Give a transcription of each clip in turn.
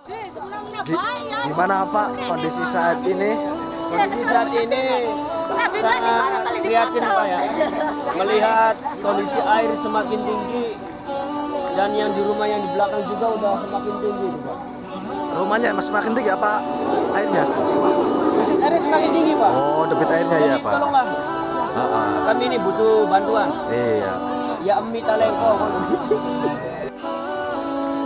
Gimana Pak kondisi saat ini? Kondisi saat ini sangat prihatin Pak ya, melihat kondisi air semakin tinggi dan yang di rumah yang di belakang juga udah semakin tinggi Pak. Rumahnya semakin tinggi apa airnya? Airnya semakin tinggi Pak. Oh, debit airnya ya Pak. Tolonglah, kami ini butuh bantuan. Iya. Ya Emi Talengko.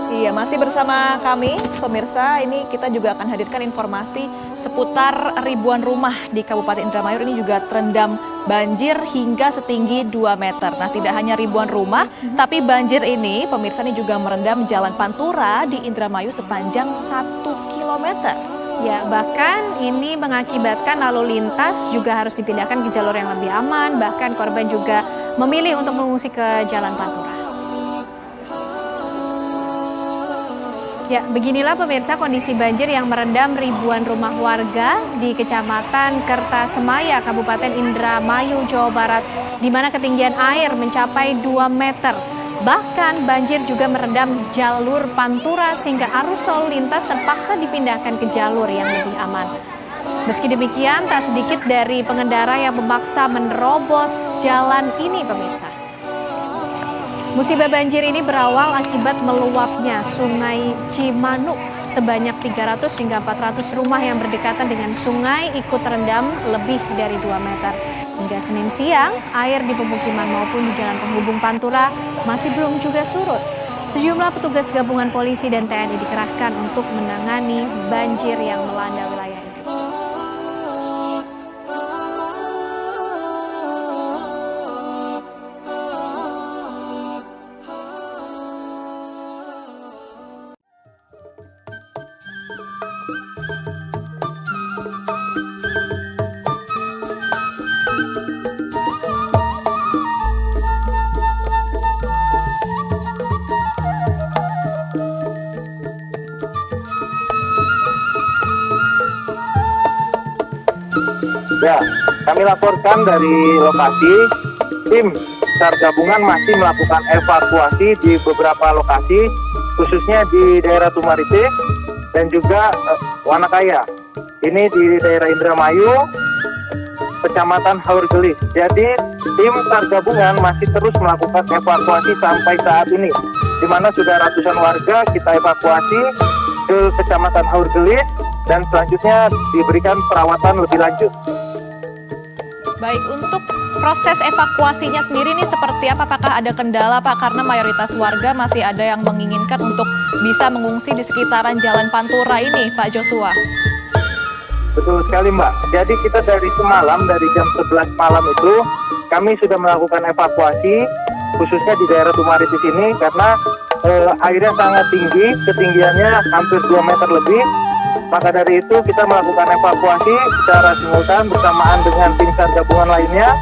Iya, masih bersama kami, pemirsa. Ini kita juga akan hadirkan informasi seputar ribuan rumah di Kabupaten Indramayu ini juga terendam banjir hingga setinggi 2 meter. Nah, tidak hanya ribuan rumah, tapi banjir ini, pemirsa, ini juga merendam jalan Pantura di Indramayu sepanjang 1 kilometer. Ya, bahkan ini mengakibatkan lalu lintas juga harus dipindahkan ke jalur yang lebih aman. Bahkan korban juga memilih untuk mengungsi ke Jalan Pantura. Ya, beginilah pemirsa kondisi banjir yang merendam ribuan rumah warga di Kecamatan Kertasemaya, Kabupaten Indramayu, Jawa Barat, di mana ketinggian air mencapai 2 meter. Bahkan banjir juga merendam jalur Pantura sehingga arus lalu lintas terpaksa dipindahkan ke jalur yang lebih aman. Meski demikian, tak sedikit dari pengendara yang memaksa menerobos jalan ini, pemirsa. Musibah banjir ini berawal akibat meluapnya Sungai Cimanuk. Sebanyak 300 hingga 400 rumah yang berdekatan dengan sungai ikut terendam lebih dari 2 meter. Hingga Senin siang, air di pemukiman maupun di jalan penghubung Pantura masih belum juga surut. Sejumlah petugas gabungan polisi dan TNI dikerahkan untuk menangani banjir yang melanda wilayah ini. Ya, kami laporkan dari lokasi, tim SAR gabungan masih melakukan evakuasi di beberapa lokasi, khususnya di daerah Tumarite dan juga Wanakaya. Ini di daerah Indramayu, Kecamatan Haurgelis. Jadi, tim SAR gabungan masih terus melakukan evakuasi sampai saat ini, di mana sudah ratusan warga kita evakuasi ke Kecamatan Haurgelis dan selanjutnya diberikan perawatan lebih lanjut. Baik, untuk proses evakuasinya sendiri ini seperti apa? Apakah ada kendala Pak? Karena mayoritas warga masih ada yang menginginkan untuk bisa mengungsi di sekitaran Jalan Pantura ini, Pak Joshua. Betul sekali Mbak. Jadi kita dari semalam, dari jam 11 malam itu, kami sudah melakukan evakuasi, khususnya di daerah Tumarite sini, karena airnya sangat tinggi, ketinggiannya hampir 2 meter lebih. Maka dari itu kita melakukan evakuasi secara simultan bersamaan dengan tim SAR gabungan lainnya.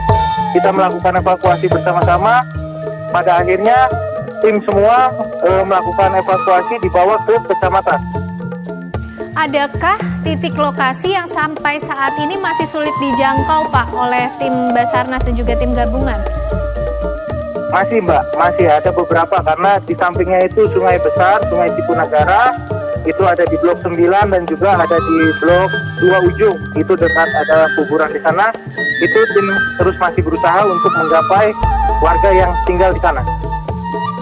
Kita melakukan evakuasi bersama-sama. Pada akhirnya tim semua melakukan evakuasi dibawa ke kecamatan. Adakah titik lokasi yang sampai saat ini masih sulit dijangkau Pak oleh tim Basarnas dan juga tim gabungan? Masih Mbak, masih ada beberapa karena di sampingnya itu sungai besar, Sungai Cipunagara. Itu ada di blok 9 dan juga ada di blok 2 ujung. Itu dekat ada kuburan di sana. Itu tim terus masih berusaha untuk menggapai warga yang tinggal di sana.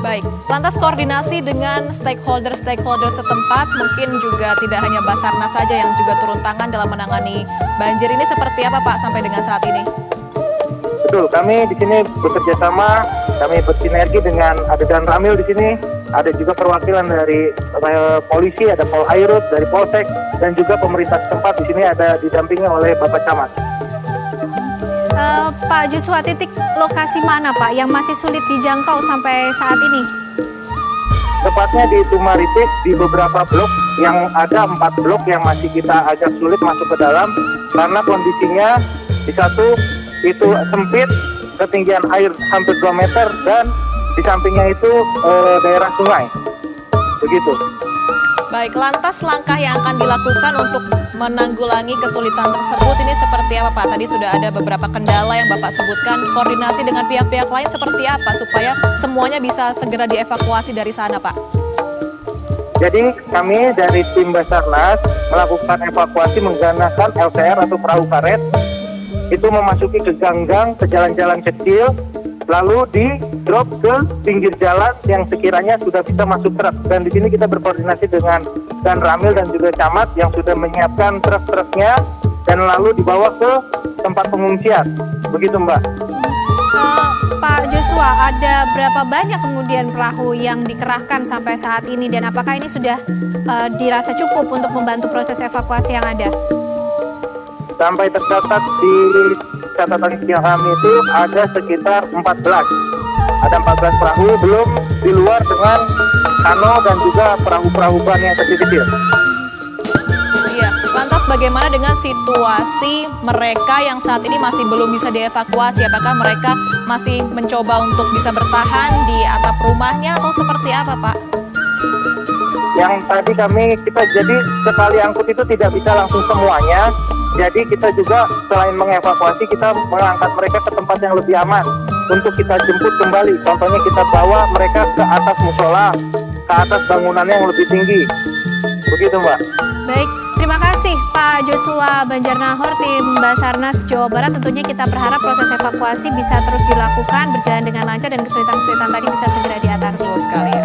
Baik, lantas koordinasi dengan stakeholder setempat, mungkin juga tidak hanya Basarnas saja yang juga turun tangan dalam menangani banjir ini, seperti apa Pak sampai dengan saat ini? Betul, kami di sini bekerja sama, kami bersinergi dengan ada Dan Ramil di sini, ada juga perwakilan dari polisi, ada Pol Airut, dari Polsek, dan juga pemerintah setempat di sini ada didampingi oleh Bapak Camat. Pak Joshua, titik lokasi mana Pak yang masih sulit dijangkau sampai saat ini? Tepatnya di Tumarite, di beberapa blok, yang ada 4 blok yang masih kita agak sulit masuk ke dalam, karena kondisinya di satu itu sempit, ketinggian air hampir 2 meter, dan di sampingnya itu daerah sungai. Begitu. Baik, lantas langkah yang akan dilakukan untuk menanggulangi kesulitan tersebut ini seperti apa Pak? Tadi sudah ada beberapa kendala yang Bapak sebutkan, koordinasi dengan pihak-pihak lain seperti apa supaya semuanya bisa segera dievakuasi dari sana Pak? Jadi kami dari tim Basarnas melakukan evakuasi menggunakan LCR atau perahu karet. Itu memasuki ke gang-gang, ke jalan-jalan kecil, lalu di drop ke pinggir jalan yang sekiranya sudah bisa masuk truk. Dan di sini kita berkoordinasi dengan Dan Ramil dan juga Camat yang sudah menyiapkan truk-truknya dan lalu dibawa ke tempat pengungsian. Begitu Mbak. Pak Joshua, ada berapa banyak kemudian perahu yang dikerahkan sampai saat ini dan apakah ini sudah dirasa cukup untuk membantu proses evakuasi yang ada? Sampai tercatat di catatan kami itu ada sekitar 14. Ada 14 perahu, belum di luar dengan kano dan juga perahu-perahu ban yang kecil-kecil. Iya, lantas bagaimana dengan situasi mereka yang saat ini masih belum bisa dievakuasi? Apakah mereka masih mencoba untuk bisa bertahan di atap rumahnya atau seperti apa, Pak? Yang tadi kita jadi sekali angkut itu tidak bisa langsung semuanya. Jadi kita juga selain mengevakuasi, kita mengangkat mereka ke tempat yang lebih aman untuk kita jemput kembali. Contohnya kita bawa mereka ke atas musola, ke atas bangunannya yang lebih tinggi. Begitu Mbak. Baik, terima kasih Pak Joshua Banjarnahor, tim Basarnas Jawa Barat. Tentunya kita berharap proses evakuasi bisa terus dilakukan, berjalan dengan lancar dan kesulitan-kesulitan tadi bisa segera diatasi. Betul sekali ya.